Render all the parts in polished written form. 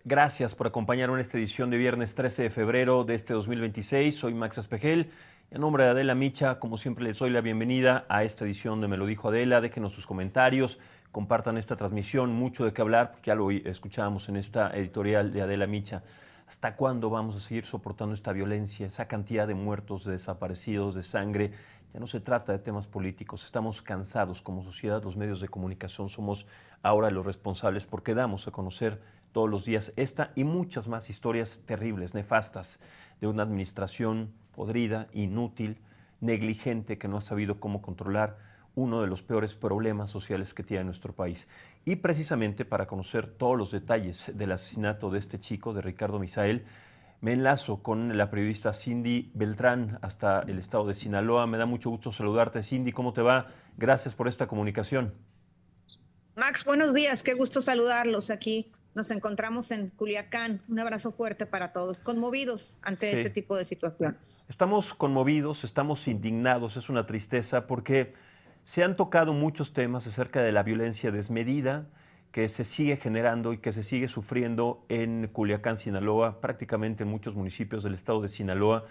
Gracias por acompañarme en esta edición de viernes 13 de febrero de este 2026. Soy Max Espejel. En nombre de Adela Micha, como siempre, les doy la bienvenida a esta edición de Me lo dijo Adela. Déjenos sus comentarios, compartan esta transmisión, mucho de qué hablar, porque ya lo escuchábamos en esta editorial de Adela Micha. ¿Hasta cuándo vamos a seguir soportando esta violencia, esa cantidad de muertos, de desaparecidos, de sangre? Ya no se trata de temas políticos, estamos cansados como sociedad, los medios de comunicación somos ahora los responsables porque damos a conocer todos los días esta y muchas más historias terribles, nefastas, de una administración podrida, inútil, negligente, que no ha sabido cómo controlar uno de los peores problemas sociales que tiene nuestro país. Y precisamente para conocer todos los detalles del asesinato de este chico, de Ricardo Misael, me enlazo con la periodista Cindy Beltrán hasta el estado de Sinaloa. Me da mucho gusto saludarte, Cindy. ¿Cómo te va? Gracias por esta comunicación. Max, buenos días, qué gusto saludarlos aquí. Nos encontramos en Culiacán. Un abrazo fuerte para todos, conmovidos ante este Sí, tipo de situaciones. estamos conmovidos, estamos indignados, es una tristeza porque se han tocado muchos temas acerca de la violencia desmedida que se sigue generando y que se sigue sufriendo en Culiacán, Sinaloa, prácticamente en muchos municipios del estado de Sinaloa.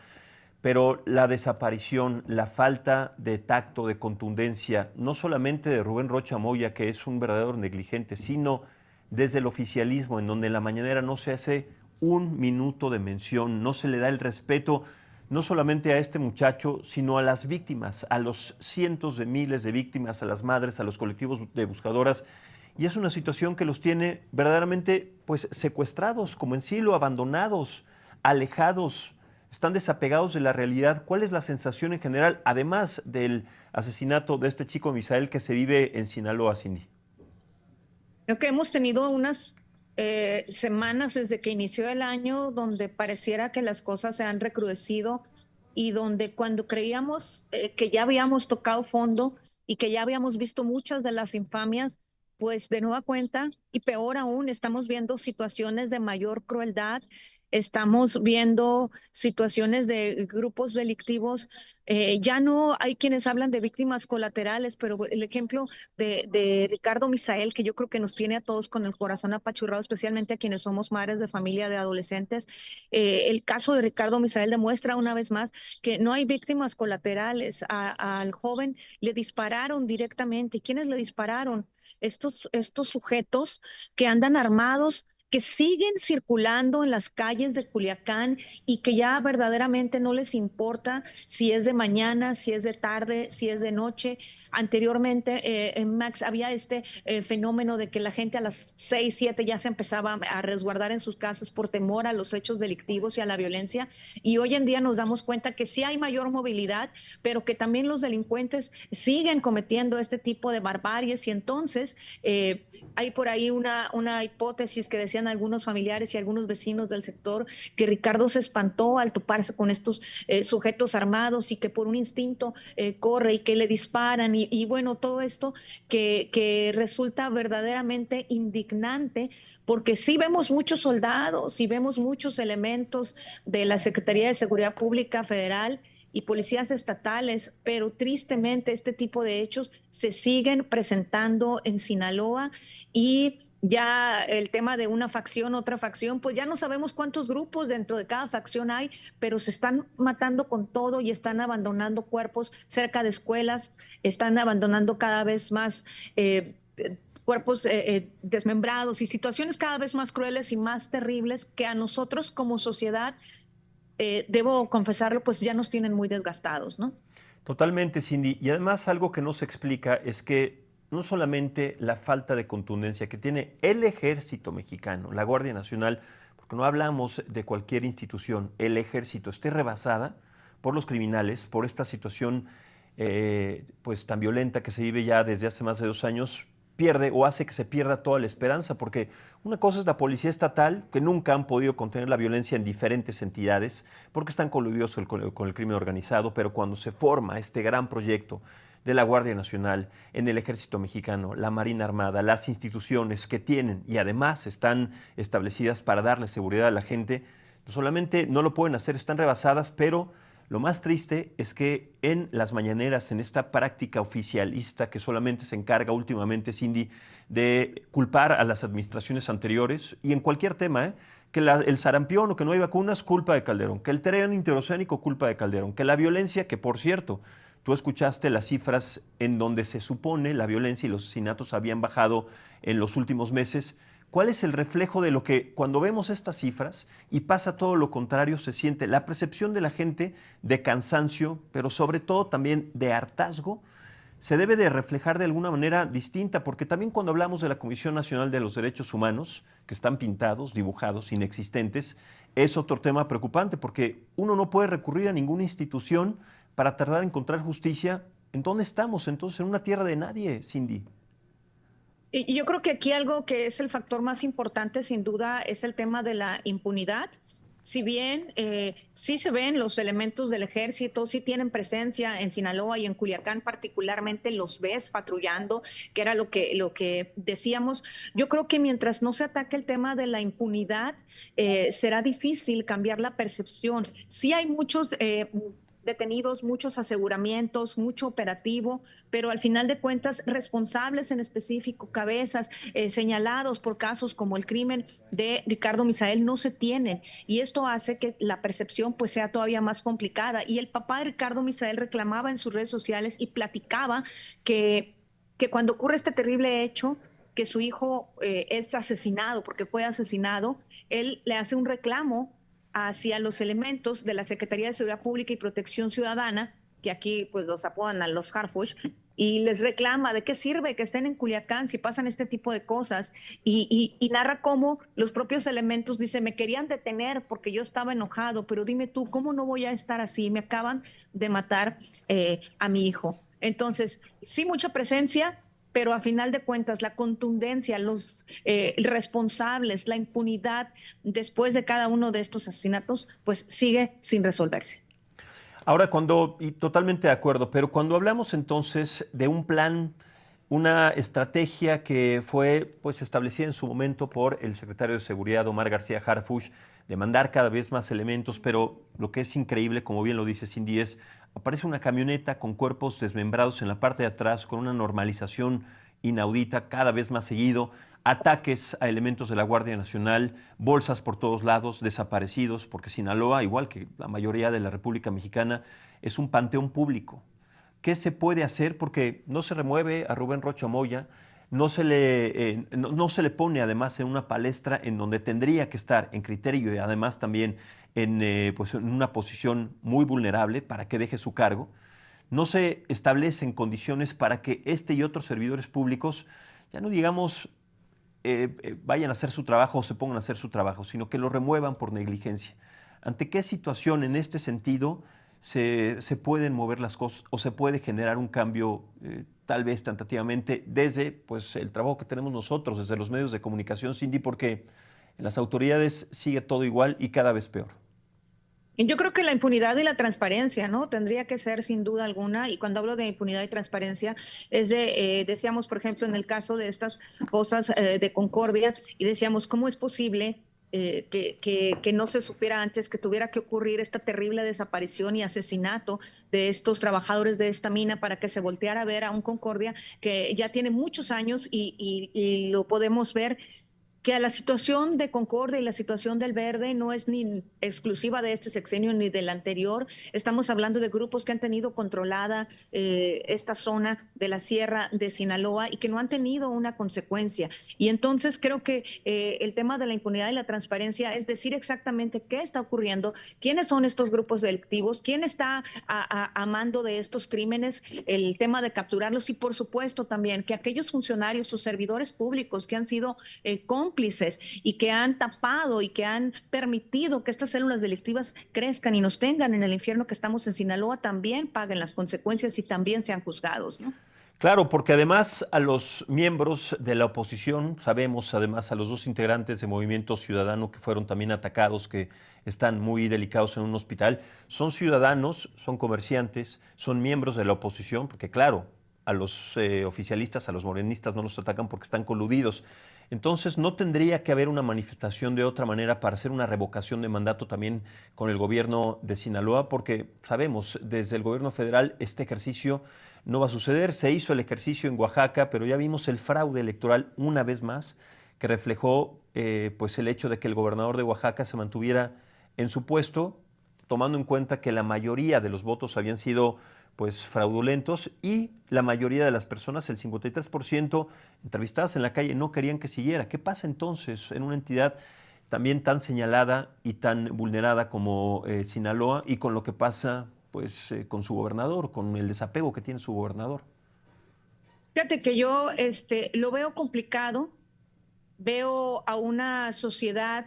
Pero la desaparición, la falta de tacto, de contundencia, no solamente de Rubén Rocha Moya, que es un verdadero negligente, sino desde el oficialismo, en donde en la mañanera no se hace un minuto de mención, no se le da el respeto no solamente a este muchacho, sino a las víctimas, a los cientos de miles de víctimas, a las madres, a los colectivos de buscadoras. Y es una situación que los tiene verdaderamente pues secuestrados, como en silo, abandonados, alejados, están desapegados de la realidad. ¿Cuál es la sensación en general, además del asesinato de este chico Misael que se vive en Sinaloa, Cindy? Creo que hemos tenido unas semanas desde que inició el año donde pareciera que las cosas se han recrudecido y donde cuando creíamos que ya habíamos tocado fondo y que ya habíamos visto muchas de las infamias, pues de nueva cuenta y peor aún, estamos viendo situaciones de mayor crueldad. Estamos viendo situaciones de grupos delictivos. Ya no hay quienes hablan de víctimas colaterales, pero el ejemplo de Ricardo Misael, que yo creo que nos tiene a todos con el corazón apachurrado, especialmente a quienes somos madres de familia de adolescentes. El caso de Ricardo Misael demuestra una vez más que no hay víctimas colaterales. Al joven le dispararon directamente. ¿Y quiénes le dispararon? Estos sujetos que andan armados, que siguen circulando en las calles de Culiacán y que ya verdaderamente no les importa si es de mañana, si es de tarde, si es de noche. Anteriormente, en Max, había este fenómeno de que la gente a las 6, 7 ya se empezaba a resguardar en sus casas por temor a los hechos delictivos y a la violencia. Y hoy en día nos damos cuenta que sí hay mayor movilidad, pero que también los delincuentes siguen cometiendo este tipo de barbaries. Y entonces hay por ahí una hipótesis que decían algunos familiares y algunos vecinos del sector, que Ricardo se espantó al toparse con estos sujetos armados y que por un instinto corre y que le disparan y bueno, todo esto que resulta verdaderamente indignante, porque sí vemos muchos soldados y vemos muchos elementos de la Secretaría de Seguridad Pública Federal y policías estatales, pero tristemente este tipo de hechos se siguen presentando en Sinaloa. Y ya el tema de una facción, otra facción, pues ya no sabemos cuántos grupos dentro de cada facción hay, pero se están matando con todo y están abandonando cuerpos cerca de escuelas, están abandonando cada vez más cuerpos desmembrados y situaciones cada vez más crueles y más terribles que a nosotros como sociedad, debo confesarlo, pues ya nos tienen muy desgastados, ¿no? Totalmente, Cindy. Y además algo que no se explica es que no solamente la falta de contundencia que tiene el ejército mexicano, la Guardia Nacional, porque no hablamos de cualquier institución, el ejército esté rebasada por los criminales, por esta situación pues tan violenta que se vive ya desde hace más de 2 años, pierde o hace que se pierda toda la esperanza, porque una cosa es la policía estatal, que nunca han podido contener la violencia en diferentes entidades, porque están coludidos con el crimen organizado, pero cuando se forma este gran proyecto de la Guardia Nacional, en el Ejército Mexicano, la Marina Armada, las instituciones que tienen y además están establecidas para darle seguridad a la gente, no solamente no lo pueden hacer, están rebasadas, pero Lo más triste es que en las mañaneras, en esta práctica oficialista que solamente se encarga últimamente, Cindy, de culpar a las administraciones anteriores y en cualquier tema, que el sarampión o que no hay vacunas, culpa de Calderón, que el tren interoceánico, culpa de Calderón, que la violencia, que por cierto, tú escuchaste las cifras en donde se supone la violencia y los asesinatos habían bajado en los últimos meses. ¿Cuál es el reflejo de lo que cuando vemos estas cifras y pasa todo lo contrario se siente? La percepción de la gente de cansancio, pero sobre todo también de hartazgo, se debe de reflejar de alguna manera distinta, porque también cuando hablamos de la Comisión Nacional de los Derechos Humanos, que están pintados, dibujados, inexistentes, es otro tema preocupante, porque uno no puede recurrir a ninguna institución para tardar en encontrar justicia. ¿En dónde estamos entonces? En una tierra de nadie, Cindy. Y yo creo que aquí algo que es el factor más importante, sin duda, es el tema de la impunidad. Si bien sí se ven los elementos del ejército, sí tienen presencia en Sinaloa y en Culiacán particularmente, los ves patrullando, que era lo que decíamos. Yo creo que mientras no se ataque el tema de la impunidad, será difícil cambiar la percepción. Sí hay muchos detenidos, muchos aseguramientos, mucho operativo, pero al final de cuentas responsables en específico, cabezas señalados por casos como el crimen de Ricardo Misael no se tienen, y esto hace que la percepción pues sea todavía más complicada. Y el papá de Ricardo Misael reclamaba en sus redes sociales y platicaba que cuando ocurre este terrible hecho, que su hijo es asesinado, porque fue asesinado, él le hace un reclamo hacia los elementos de la Secretaría de Seguridad Pública y Protección Ciudadana, que aquí pues los apodan a los Harfuch, y les reclama de qué sirve que estén en Culiacán si pasan este tipo de cosas, y narra cómo los propios elementos dicen, me querían detener porque yo estaba enojado, pero dime tú, ¿cómo no voy a estar así? Me acaban de matar a mi hijo. Entonces, sí, mucha presencia, pero a final de cuentas la contundencia, los responsables, la impunidad después de cada uno de estos asesinatos, pues sigue sin resolverse. Ahora, y totalmente de acuerdo, pero cuando hablamos entonces de un plan, una estrategia que fue pues establecida en su momento por el secretario de Seguridad, Omar García Harfuch, de mandar cada vez más elementos, pero lo que es increíble, como bien lo dice Cindy, es aparece una camioneta con cuerpos desmembrados en la parte de atrás, con una normalización inaudita, cada vez más seguido, ataques a elementos de la Guardia Nacional, bolsas por todos lados, desaparecidos, porque Sinaloa, igual que la mayoría de la República Mexicana, es un panteón público. ¿Qué se puede hacer? Porque no se remueve a Rubén Rocha Moya, no se le pone además en una palestra en donde tendría que estar en criterio y además también pues en una posición muy vulnerable para que deje su cargo. No se establecen condiciones para que este y otros servidores públicos, ya no digamos vayan a hacer su trabajo o se pongan a hacer su trabajo, sino que lo remuevan por negligencia. ¿Ante qué situación en este sentido se pueden mover las cosas o se puede generar un cambio tal vez tentativamente desde pues, el trabajo que tenemos nosotros, desde los medios de comunicación, Cindy? Porque en las autoridades sigue todo igual y cada vez peor. Yo creo que la impunidad y la transparencia, ¿no? Tendría que ser sin duda alguna, y cuando hablo de impunidad y transparencia, es decíamos, por ejemplo, en el caso de estas cosas de Concordia, y decíamos, ¿cómo es posible que no se supiera antes que tuviera que ocurrir esta terrible desaparición y asesinato de estos trabajadores de esta mina para que se volteara a ver a un Concordia que ya tiene muchos años y lo podemos ver que a la situación de Concordia y la situación del Verde no es ni exclusiva de este sexenio ni del anterior? Estamos hablando de grupos que han tenido controlada esta zona de la Sierra de Sinaloa y que no han tenido una consecuencia. Y entonces creo que el tema de la impunidad y la transparencia es decir exactamente qué está ocurriendo, quiénes son estos grupos delictivos, quién está a mando de estos crímenes, el tema de capturarlos, y por supuesto también que aquellos funcionarios o servidores públicos que han sido cómplices y que han tapado y que han permitido que estas células delictivas crezcan y nos tengan en el infierno que estamos en Sinaloa, también paguen las consecuencias y también sean juzgados, ¿no? Claro, porque además a los miembros de la oposición, sabemos además a los dos integrantes de Movimiento Ciudadano que fueron también atacados, que están muy delicados en un hospital, son ciudadanos, son comerciantes, son miembros de la oposición, porque claro, a los oficialistas, a los morenistas no los atacan porque están coludidos. Entonces, ¿no tendría que haber una manifestación de otra manera para hacer una revocación de mandato también con el gobierno de Sinaloa? Porque sabemos, desde el gobierno federal este ejercicio no va a suceder. Se hizo el ejercicio en Oaxaca, pero ya vimos el fraude electoral una vez más, que reflejó pues el hecho de que el gobernador de Oaxaca se mantuviera en su puesto, tomando en cuenta que la mayoría de los votos habían sido pues fraudulentos y la mayoría de las personas, el 53% entrevistadas en la calle, no querían que siguiera. ¿Qué pasa entonces en una entidad también tan señalada y tan vulnerada como Sinaloa, y con lo que pasa pues con su gobernador, con el desapego que tiene su gobernador? Fíjate que yo lo veo complicado, veo a una sociedad,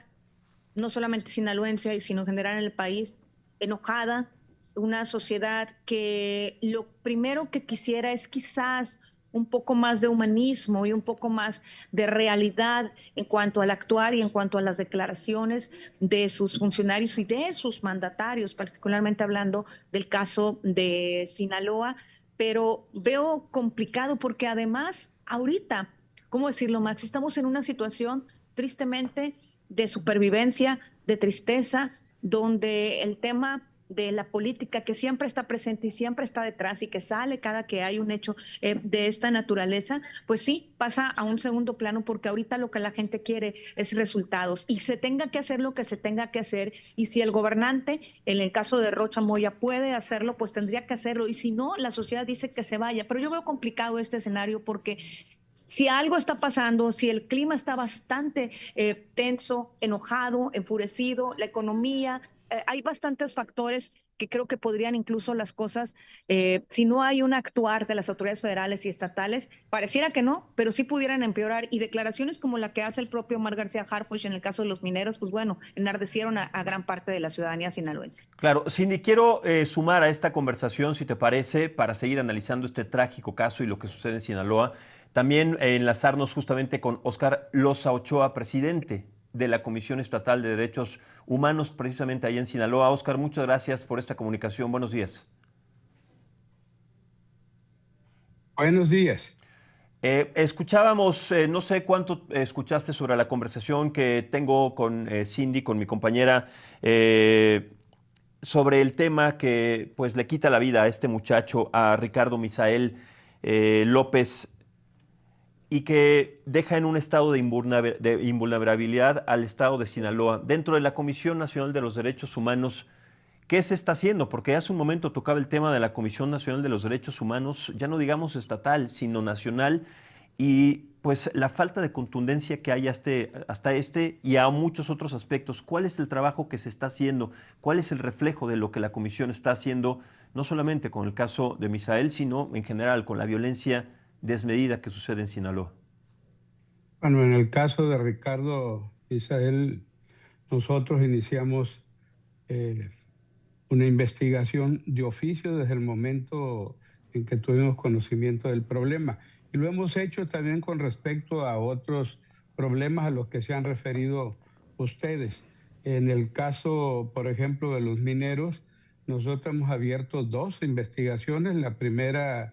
no solamente sinaloense, sino en general en el país, enojada, una sociedad que lo primero que quisiera es quizás un poco más de humanismo y un poco más de realidad en cuanto al actuar y en cuanto a las declaraciones de sus funcionarios y de sus mandatarios, particularmente hablando del caso de Sinaloa, pero veo complicado porque además ahorita, ¿cómo decirlo, Max? Estamos en una situación tristemente de supervivencia, de tristeza, donde el tema de la política que siempre está presente y siempre está detrás y que sale cada que hay un hecho de esta naturaleza, pues sí, pasa a un segundo plano porque ahorita lo que la gente quiere es resultados y se tenga que hacer lo que se tenga que hacer, y si el gobernante, en el caso de Rocha Moya, puede hacerlo, pues tendría que hacerlo, y si no, la sociedad dice que se vaya. Pero yo veo complicado este escenario porque si algo está pasando, si el clima está bastante tenso, enojado, enfurecido, la economía, hay bastantes factores que creo que podrían incluso las cosas, si no hay un actuar de las autoridades federales y estatales, pareciera que no, pero sí pudieran empeorar. Y declaraciones como la que hace el propio Omar García Harfuch en el caso de los mineros, pues bueno, enardecieron a gran parte de la ciudadanía sinaloense. Claro, Cindy, quiero sumar a esta conversación, si te parece, para seguir analizando este trágico caso y lo que sucede en Sinaloa. También enlazarnos justamente con Óscar Loza Ochoa, presidente de la Comisión Estatal de Derechos Humanos, precisamente ahí en Sinaloa. Óscar, muchas gracias por esta comunicación. Buenos días. Buenos días. Escuchábamos, no sé cuánto escuchaste sobre la conversación que tengo con Cindy, con mi compañera, sobre el tema que pues le quita la vida a este muchacho, a Ricardo Misael López, y que deja en un estado de invulnerabilidad al estado de Sinaloa. Dentro de la Comisión Nacional de los Derechos Humanos, ¿qué se está haciendo? Porque hace un momento tocaba el tema de la Comisión Nacional de los Derechos Humanos, ya no digamos estatal, sino nacional, y pues la falta de contundencia que hay hasta este y a muchos otros aspectos. ¿Cuál es el trabajo que se está haciendo? ¿Cuál es el reflejo de lo que la Comisión está haciendo, no solamente con el caso de Misael, sino en general con la violencia desmedida que sucede en Sinaloa? Bueno, en el caso de Ricardo Misael, nosotros iniciamos una investigación de oficio desde el momento en que tuvimos conocimiento del problema. Y lo hemos hecho también con respecto a otros problemas a los que se han referido ustedes. En el caso, por ejemplo, de los mineros, nosotros hemos abierto 2 investigaciones. La primera,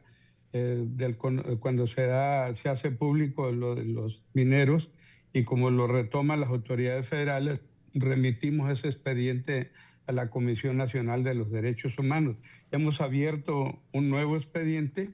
cuando se hace público lo de los mineros, y como lo retoman las autoridades federales, remitimos ese expediente a la Comisión Nacional de los Derechos Humanos. Hemos abierto un nuevo expediente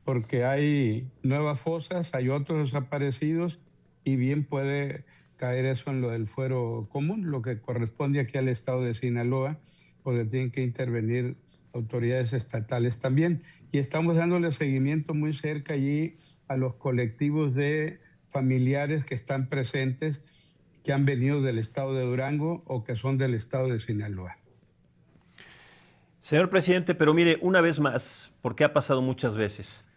porque hay nuevas fosas, hay otros desaparecidos, y bien puede caer eso en lo del fuero común, lo que corresponde aquí al estado de Sinaloa, porque tienen que intervenir autoridades estatales también. Y estamos dándole seguimiento muy cerca allí a los colectivos de familiares que están presentes, que han venido del estado de Durango o que son del estado de Sinaloa. Señor presidente, pero mire, una vez más, porque ha pasado muchas veces,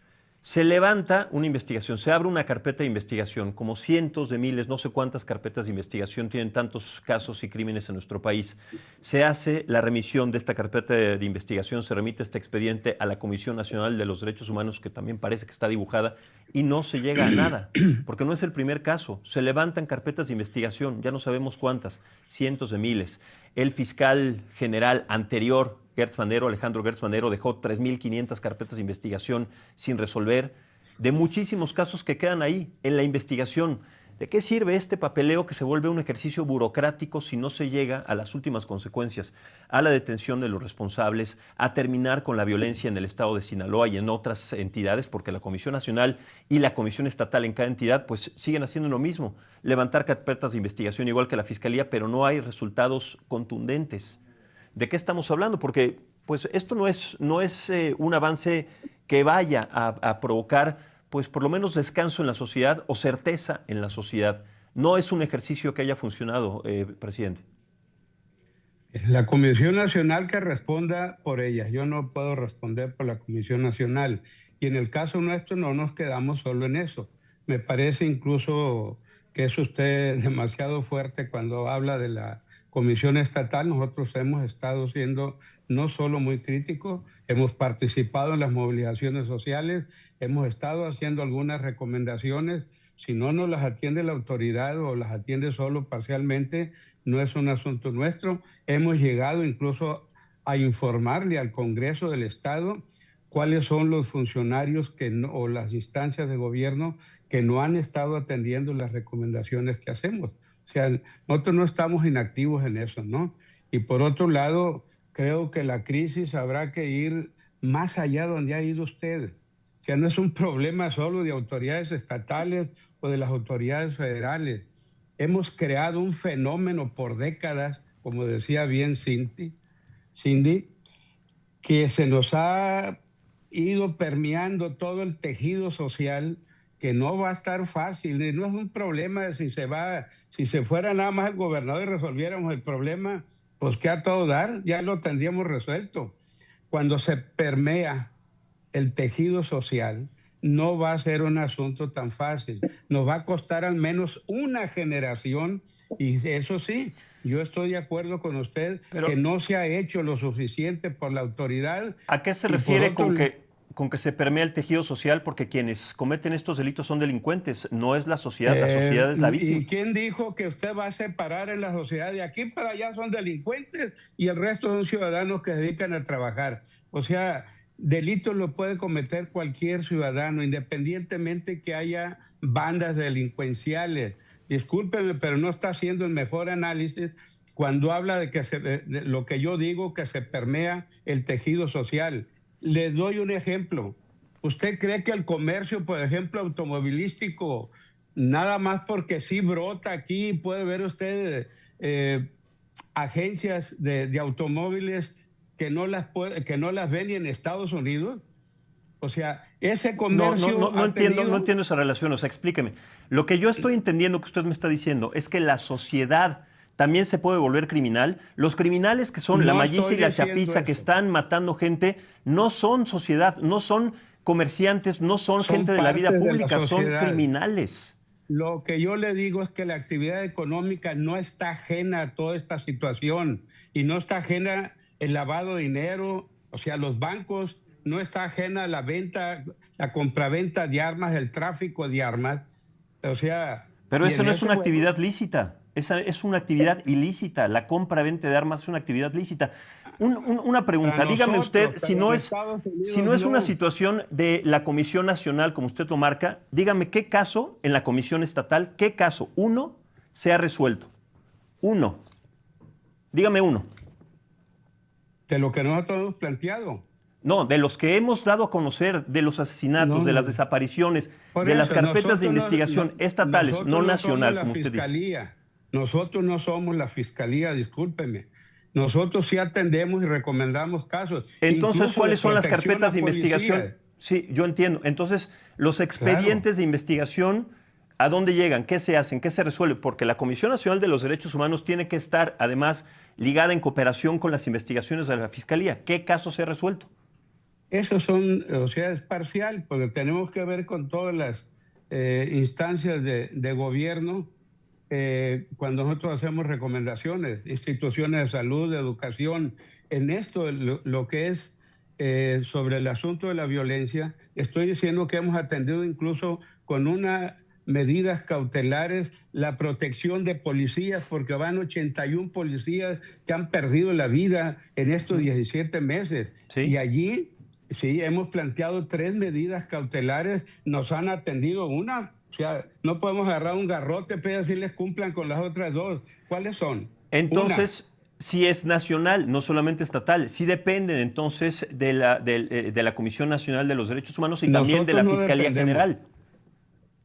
se levanta una investigación, se abre una carpeta de investigación, como cientos de miles, no sé cuántas carpetas de investigación tienen tantos casos y crímenes en nuestro país. Se hace la remisión de esta carpeta de investigación, se remite este expediente a la Comisión Nacional de los Derechos Humanos, que también parece que está dibujada, y no se llega a nada, porque no es el primer caso. Se levantan carpetas de investigación, ya no sabemos cuántas, cientos de miles. El fiscal general anterior, Alejandro Gertz Manero, dejó 3.500 carpetas de investigación sin resolver, de muchísimos casos que quedan ahí en la investigación. ¿De qué sirve este papeleo que se vuelve un ejercicio burocrático si no se llega a las últimas consecuencias, a la detención de los responsables, a terminar con la violencia en el estado de Sinaloa y en otras entidades? Porque la Comisión Nacional y la Comisión Estatal en cada entidad pues siguen haciendo lo mismo, levantar carpetas de investigación igual que la Fiscalía, pero no hay resultados contundentes. ¿De qué estamos hablando? Porque pues esto no es un avance que vaya a provocar pues por lo menos descanso en la sociedad o certeza en la sociedad. No es un ejercicio que haya funcionado, presidente. La Comisión Nacional que responda por ella. Yo no puedo responder por la Comisión Nacional. Y en el caso nuestro no nos quedamos solo en eso. Me parece incluso que es usted demasiado fuerte cuando habla de la Comisión Estatal. Nosotros hemos estado siendo no solo muy críticos, hemos participado en las movilizaciones sociales, hemos estado haciendo algunas recomendaciones. Si no nos las atiende la autoridad o las atiende solo parcialmente, no es un asunto nuestro. Hemos llegado incluso a informarle al Congreso del Estado cuáles son los funcionarios o las instancias de gobierno que no han estado atendiendo las recomendaciones que hacemos. O sea, nosotros no estamos inactivos en eso, ¿no? Y por otro lado, creo que la crisis habrá que ir más allá donde ha ido usted. O sea, no es un problema solo de autoridades estatales o de las autoridades federales. Hemos creado un fenómeno por décadas, como decía bien Cindy, que se nos ha ido permeando todo el tejido social, que no va a estar fácil. Y no es un problema de si se fuera nada más el gobernador y resolviéramos el problema, pues que a todo dar, ya lo tendríamos resuelto. Cuando se permea el tejido social, no va a ser un asunto tan fácil. Nos va a costar al menos una generación, y eso sí, yo estoy de acuerdo con usted, pero que no se ha hecho lo suficiente por la autoridad. ¿A qué se refiere con que se permea el tejido social? Porque quienes cometen estos delitos son delincuentes, no es la sociedad es la víctima. ¿Y quién dijo que usted va a separar en la sociedad? De aquí para allá son delincuentes y el resto son ciudadanos que se dedican a trabajar. O sea, delitos lo puede cometer cualquier ciudadano, independientemente que haya bandas delincuenciales. Discúlpeme, pero no está haciendo el mejor análisis cuando habla de lo que yo digo, que se permea el tejido social. Les doy un ejemplo. ¿Usted cree que el comercio, por ejemplo, automovilístico, nada más porque sí brota aquí, puede ver usted agencias de automóviles que no las ven ni en Estados Unidos? O sea, ese comercio no entiendo esa relación, o sea, explíqueme. Lo que yo estoy entendiendo que usted me está diciendo es que la sociedad también se puede volver criminal. Los criminales que son la Malliza y la Chapiza, que están matando gente, no son sociedad, no son comerciantes, no son gente de la vida pública, son criminales. Lo que yo le digo es que la actividad económica no está ajena a toda esta situación y no está ajena el lavado de dinero, o sea, los bancos, no está ajena la venta, la compraventa de armas, el tráfico de armas, o sea... Pero eso no es una actividad lícita, esa es una actividad ilícita, la compra-venta de armas es una actividad lícita. Una pregunta, dígame usted, si no es una situación de la Comisión Nacional, como usted lo marca, dígame qué caso en la Comisión Estatal, qué caso, uno, se ha resuelto. Uno. Dígame uno. De lo que nosotros hemos planteado. No, de los que hemos dado a conocer, de los asesinatos, de las desapariciones, de las carpetas de investigación estatales, no nacional, como usted dice. Nosotros no somos la fiscalía, discúlpeme. Nosotros sí atendemos y recomendamos casos. Entonces, ¿cuáles son las carpetas de investigación? Sí, yo entiendo. Entonces, los expedientes de investigación, ¿a dónde llegan? ¿Qué se hacen? ¿Qué se resuelve? Porque la Comisión Nacional de los Derechos Humanos tiene que estar, además, ligada en cooperación con las investigaciones de la Fiscalía. ¿Qué casos se ha resuelto? Eso es parcial, porque tenemos que ver con todas las instancias de gobierno cuando nosotros hacemos recomendaciones, instituciones de salud, de educación. En esto, lo que es sobre el asunto de la violencia, estoy diciendo que hemos atendido incluso con unas medidas cautelares la protección de policías, porque van 81 policías que han perdido la vida en estos 17 meses. ¿Sí? Y allí... Sí, hemos planteado 3 medidas cautelares, nos han atendido una, O sea, no podemos agarrar un garrote y decirles cumplan con las otras dos. ¿Cuáles son? Entonces, sí es nacional, no solamente estatal, sí dependen entonces de la Comisión Nacional de los Derechos Humanos y también de la Fiscalía General.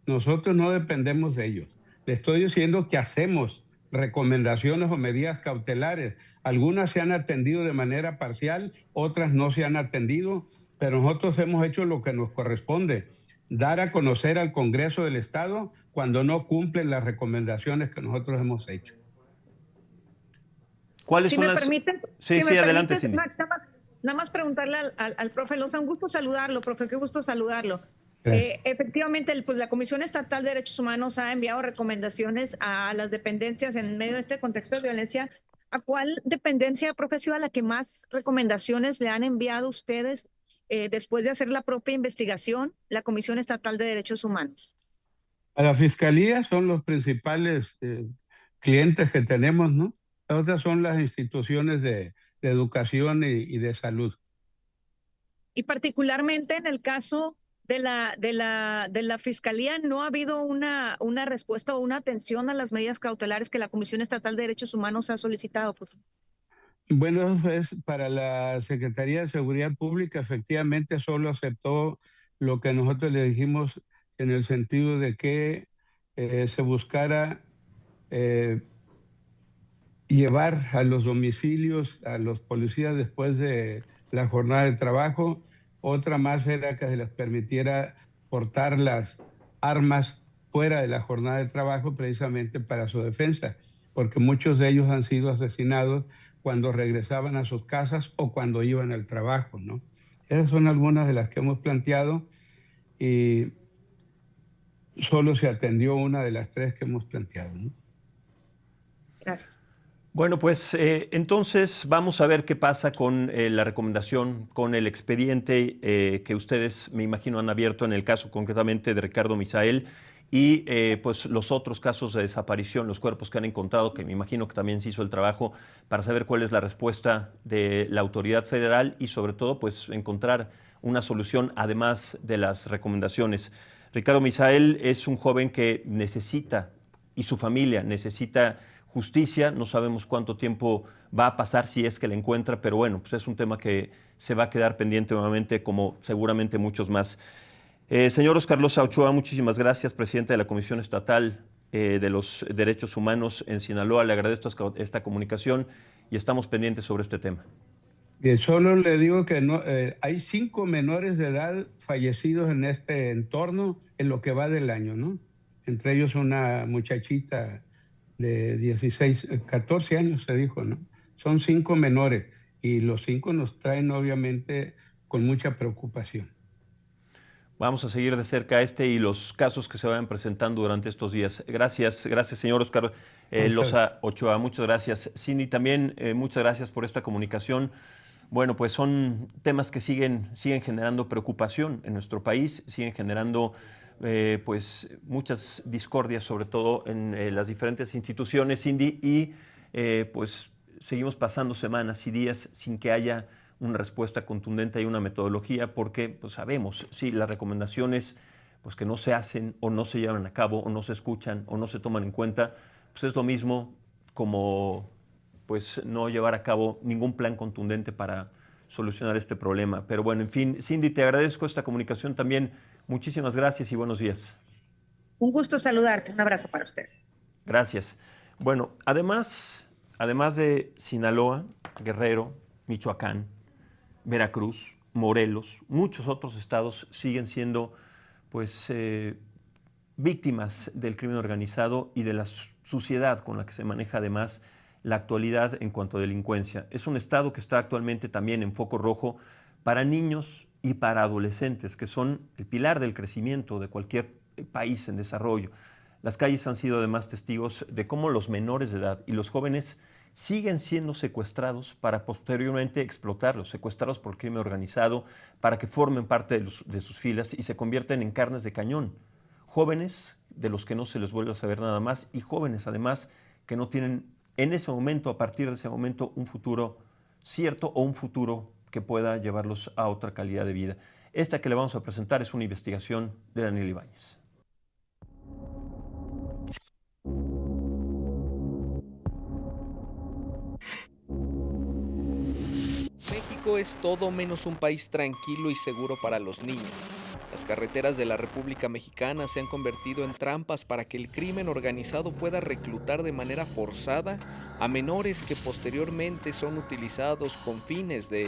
Nosotros no dependemos de ellos. Le estoy diciendo que hacemos recomendaciones o medidas cautelares. Algunas se han atendido de manera parcial, otras no se han atendido, pero nosotros hemos hecho lo que nos corresponde, dar a conocer al Congreso del Estado cuando no cumplen las recomendaciones que nosotros hemos hecho. ¿Cuáles si son me las...? permiten, Sí, si me adelante, permite, Cindy. Max, nada más preguntarle al profe Loza. Un gusto saludarlo, profe, qué gusto saludarlo. Efectivamente, pues la Comisión Estatal de Derechos Humanos ha enviado recomendaciones a las dependencias en medio de este contexto de violencia. ¿A cuál dependencia, profe, ha sido a la que más recomendaciones le han enviado ustedes después de hacer la propia investigación, la Comisión Estatal de Derechos Humanos? A la Fiscalía son los principales clientes que tenemos, ¿no? Las otras son las instituciones de educación y de salud. Y particularmente en el caso de la Fiscalía, ¿no ha habido una respuesta o una atención a las medidas cautelares que la Comisión Estatal de Derechos Humanos ha solicitado? Bueno, eso es para la Secretaría de Seguridad Pública. Efectivamente, solo aceptó lo que nosotros le dijimos en el sentido de que se buscara llevar a los domicilios a los policías después de la jornada de trabajo. Otra más era que se les permitiera portar las armas fuera de la jornada de trabajo precisamente para su defensa, porque muchos de ellos han sido asesinados cuando regresaban a sus casas o cuando iban al trabajo, ¿no? Esas son algunas de las que hemos planteado y solo se atendió una de las tres que hemos planteado, ¿no? Gracias. Bueno, pues entonces vamos a ver qué pasa con la recomendación, con el expediente que ustedes, me imagino, han abierto en el caso concretamente de Ricardo Misael y pues los otros casos de desaparición, los cuerpos que han encontrado, que me imagino que también se hizo el trabajo para saber cuál es la respuesta de la autoridad federal y sobre todo pues encontrar una solución además de las recomendaciones. Ricardo Misael es un joven que necesita, y su familia necesita justicia. No sabemos cuánto tiempo va a pasar si es que la encuentra, pero bueno, pues es un tema que se va a quedar pendiente nuevamente, como seguramente muchos más. Señor Oscar Loza Ochoa, muchísimas gracias, presidente de la Comisión Estatal de los Derechos Humanos en Sinaloa. Le agradezco esta comunicación y estamos pendientes sobre este tema. Bien, solo le digo que no, hay 5 menores de edad fallecidos en este entorno en lo que va del año, ¿no? Entre ellos una muchachita de 16, 14 años se dijo, ¿no? Son 5 menores y los 5 nos traen obviamente con mucha preocupación. Vamos a seguir de cerca y los casos que se vayan presentando durante estos días. Gracias, señor Oscar Loza Ochoa, muchas gracias. Cindy, también muchas gracias por esta comunicación. Bueno, pues son temas que siguen generando preocupación en nuestro país, siguen generando pues muchas discordias, sobre todo en las diferentes instituciones, Cindy, y pues seguimos pasando semanas y días sin que haya una respuesta contundente y una metodología, porque pues sabemos, sí, las recomendaciones pues que no se hacen o no se llevan a cabo o no se escuchan o no se toman en cuenta, pues es lo mismo como pues no llevar a cabo ningún plan contundente para solucionar este problema. Pero bueno, en fin, Cindy, te agradezco esta comunicación también. Muchísimas gracias y buenos días. Un gusto saludarte. Un abrazo para usted. Gracias. Bueno, además de Sinaloa, Guerrero, Michoacán, Veracruz, Morelos, muchos otros estados siguen siendo pues víctimas del crimen organizado y de la suciedad con la que se maneja además la actualidad en cuanto a delincuencia. Es un estado que está actualmente también en foco rojo para niños y para adolescentes, que son el pilar del crecimiento de cualquier país en desarrollo. Las calles han sido además testigos de cómo los menores de edad y los jóvenes siguen siendo secuestrados para posteriormente explotarlos, secuestrados por el crimen organizado para que formen parte de sus filas y se convierten en carnes de cañón. Jóvenes de los que no se les vuelve a saber nada más y jóvenes además que no tienen en ese momento, a partir de ese momento, un futuro cierto o un futuro que pueda llevarlos a otra calidad de vida. Esta que le vamos a presentar es una investigación de Daniel Ibáñez. México es todo menos un país tranquilo y seguro para los niños. Las carreteras de la República Mexicana se han convertido en trampas para que el crimen organizado pueda reclutar de manera forzada a menores que posteriormente son utilizados con fines de